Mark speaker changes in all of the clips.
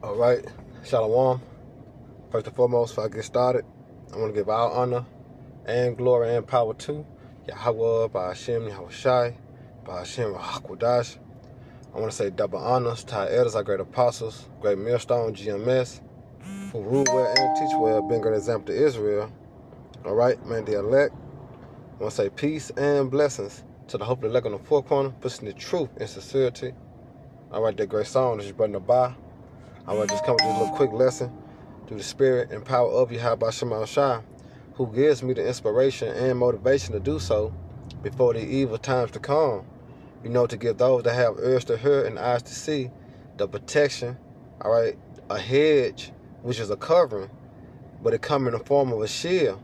Speaker 1: All right, Shalom. First and foremost, before I get started, I want to give all honor and glory and power to Yahweh, by Hashem, Yahweh Shai, by Hashem, Hakwadash. I want to say double honors to our elders, our great apostles, great millstone, GMS, who rule well and teach well, being a great example to Israel. All right, man, the elect. I want to say peace and blessings to the hope of the elect on the four corner, pushing the truth and sincerity. All right, that great song that you brought in the bar. I want to just come with this little quick lesson through the spirit and power of Yahweh Shema Shai, who gives me the inspiration and motivation to do so before the evil times to come. You know, to give those that have ears to hear and eyes to see the protection, all right, a hedge, which is a covering, but it comes in the form of a shield.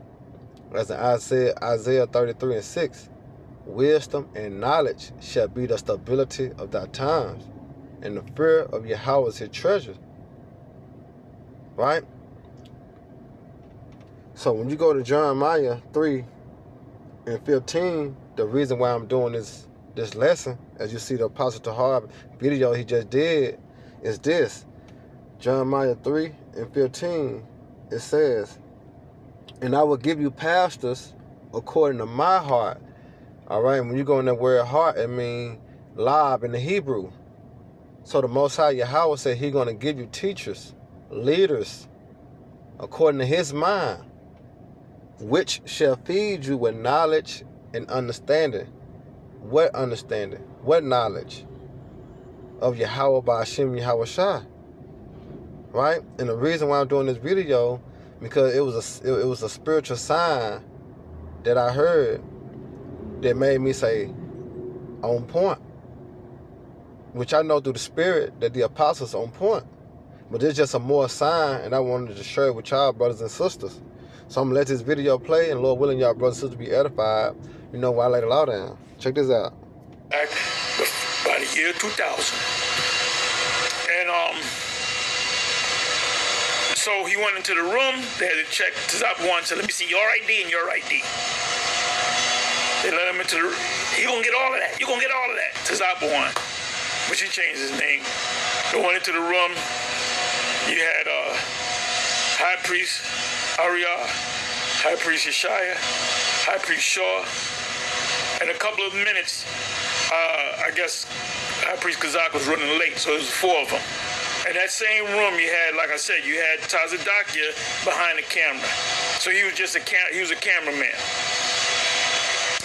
Speaker 1: As in Isaiah 33:6, wisdom and knowledge shall be the stability of thy times, and the fear of Yahweh is his treasure. Right? So when you go to Jeremiah 3:15, the reason why I'm doing this lesson, as you see the Apostle Tahar video he just did, is this. Jeremiah 3:15, it says, and I will give you pastors according to my heart. All right, when you go in that word heart, it means lab in the Hebrew. So the Most High Yahweh said he's going to give you teachers, leaders, according to his mind, which shall feed you with knowledge and understanding. What understanding? What knowledge? Of Yahweh by Hashem Yahweh Shai. Right? And the reason why I'm doing this video, because it was a spiritual sign that I heard that made me say, on point. Which I know through the spirit that the apostles on point. But there's just a more sign, and I wanted to share it with y'all, brothers and sisters. So I'm going to let this video play, and Lord willing, y'all brothers and sisters be edified, you know, while I lay the law down. Check this out.
Speaker 2: Back by the year 2000. And, so he went into the room, they had to check Tazap one, said, let me see your ID and your ID. They let him into the room. You're going to get all of that. You're going to get all of that. Tazap one. But he changed his name. They went into the room. You had High Priest Ariah, High Priest Yeshaya, High Priest Shaw. In a couple of minutes, I guess High Priest Kazak was running late, so it was four of them. In that same room, you had, like I said, you had Tazadakia behind the camera. So he was just a cameraman.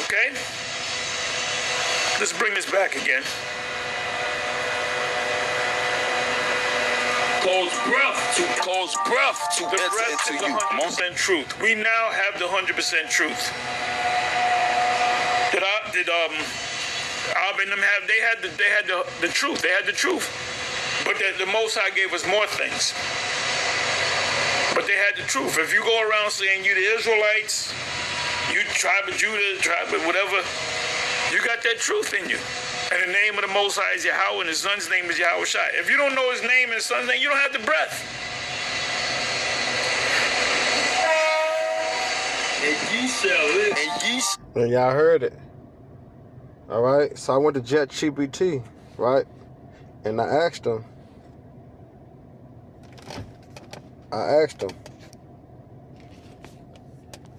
Speaker 2: Okay? Let's bring this back again.
Speaker 3: Cause breath to
Speaker 2: The
Speaker 3: enter
Speaker 2: rest
Speaker 3: into
Speaker 2: is
Speaker 3: you.
Speaker 2: 100% truth. We now have the 100% truth. Did Ab and them have? They had the truth. They had the truth. But the Most High gave us more things. But they had the truth. If you go around saying you the Israelites, you tribe of Judah, tribe of whatever, you got that truth in you. And the name of the Most High is Yahweh, and his son's name is Yahweh Shai. If you don't know his name and his son's name, you don't have the breath.
Speaker 3: And ye shall live.
Speaker 1: And y'all heard it. All right. So I went to ChatGPT, right? And I asked him.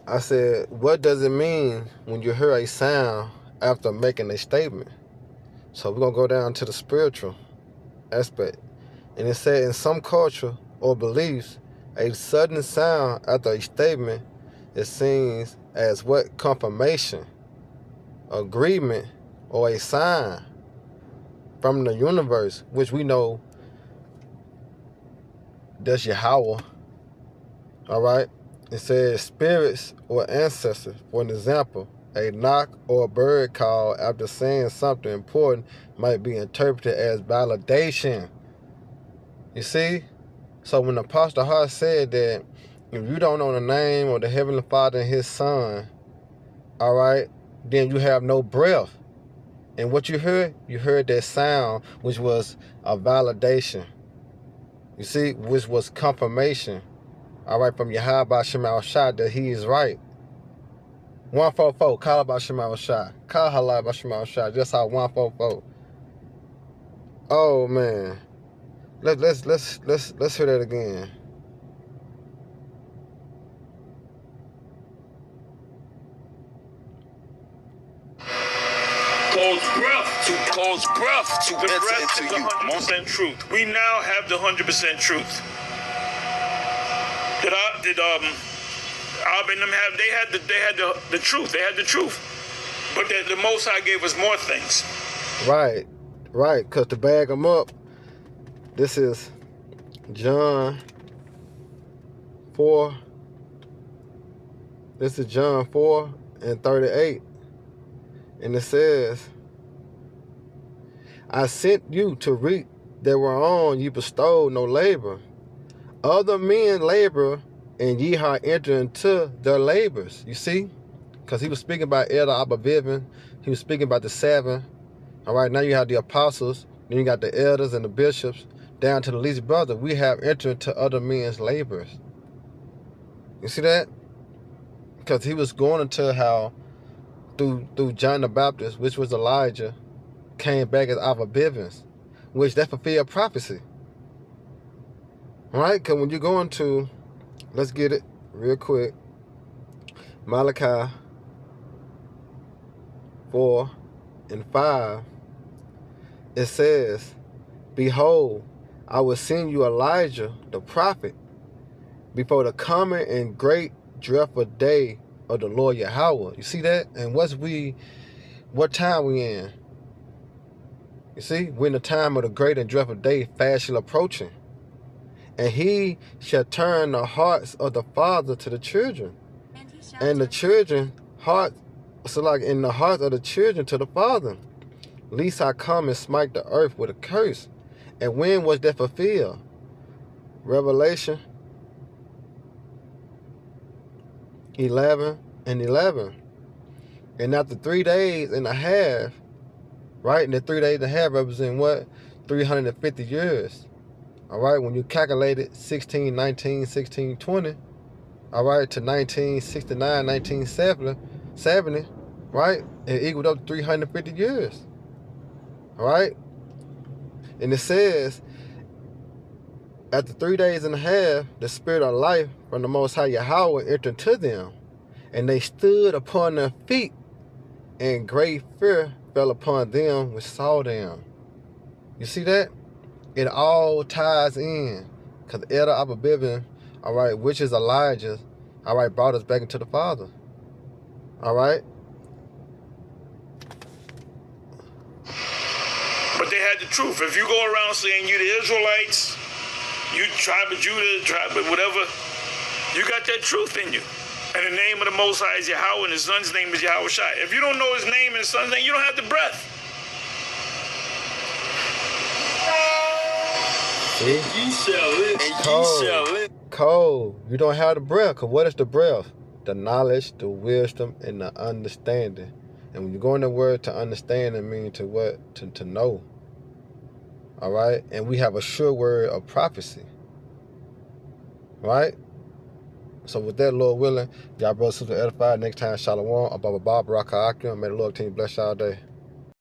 Speaker 1: I said, what does it mean when you hear a sound after making a statement? So we're going to go down to the spiritual aspect. And it said in some culture or beliefs, a sudden sound after a statement is seen as what? Confirmation, agreement, or a sign from the universe, which we know that's Yahweh. All right? It says spirits or ancestors. For an example, a knock or a bird call after saying something important might be interpreted as validation. You see? So when the Apostle Hart said that if you don't know the name of the Heavenly Father and his Son, all right, then you have no breath. And what you heard that sound, which was a validation. You see, which was confirmation. All right, from Yahweh Shema Shai that he is right. 144, call about Shema Shai. Call halal Shema Shai. Just how 144. Oh man. Let's hear that again.
Speaker 3: Cause breath to
Speaker 2: The
Speaker 3: enter
Speaker 2: breath
Speaker 3: into
Speaker 2: is
Speaker 3: you.
Speaker 2: 100% truth. We now have the 100% truth. Did Ab and them have? They had the truth. They had the truth. But the Most High gave us more things.
Speaker 1: Right. Because to bag them up, this is John 4. This is John 4 and 38. And it says, I sent you to reap that whereon you bestowed no labor. Other men labor, and ye are entered into their labors. You see? Because he was speaking about Elder Abba Bivin. He was speaking about the 7. All right, now you have the apostles. Then you got the elders and the bishops, down to the least brother. We have entered into other men's labors. You see that? Because he was going into how through John the Baptist, which was Elijah, came back as Abba Bivens, which that fulfilled prophecy. All right, because when you go into, let's get it real quick, Malachi 4 and 5, it says, behold, I will send you Elijah the prophet before the coming and great dreadful day of the Lord Yahweh. You see that? And what time we in? You see, we're in the time of the great and dreadful day fast shall approaching. And he shall turn the hearts of the father to the children. And the children heart, so like in the hearts of the children to the father. Lest I come and smite the earth with a curse. And when was that fulfilled? Revelation 11 and 11. And after 3 days and a half, right? And the 3 days and a half represent what? 350 years. All right, when you calculate it, 16, 19, 16, 20, all right, to 1969, 1970, right? It equaled up to 350 years. All right? And it says, after 3 days and a half, the spirit of life from the Most High Yahweh entered to them, and they stood upon their feet, and great fear fell upon them which saw them. You see that? It all ties in. Because Elder Abba Bivin, all right, which is Elijah, all right, brought us back into the Father. All right?
Speaker 2: But they had the truth. If you go around saying you the Israelites, you tribe of Judah, tribe of whatever, you got that truth in you. And the name of the Most High is Yahweh, and his son's name is Yahweh Shai. If you don't know his name and his son's name, you don't have the breath.
Speaker 1: See?
Speaker 3: Ye shall live. And
Speaker 1: Cold.
Speaker 3: ye shall live.
Speaker 1: Cold. You don't have the breath. Because what is the breath? The knowledge, the wisdom, and the understanding. And when you go in the word to understand, it means to what? To know. All right? And we have a sure word of prophecy. Right? So with that, Lord willing, y'all brothers and sisters edified. Next time, Shalom. Abba Bob, Baraka Akim. May the Lord continue to bless y'all day.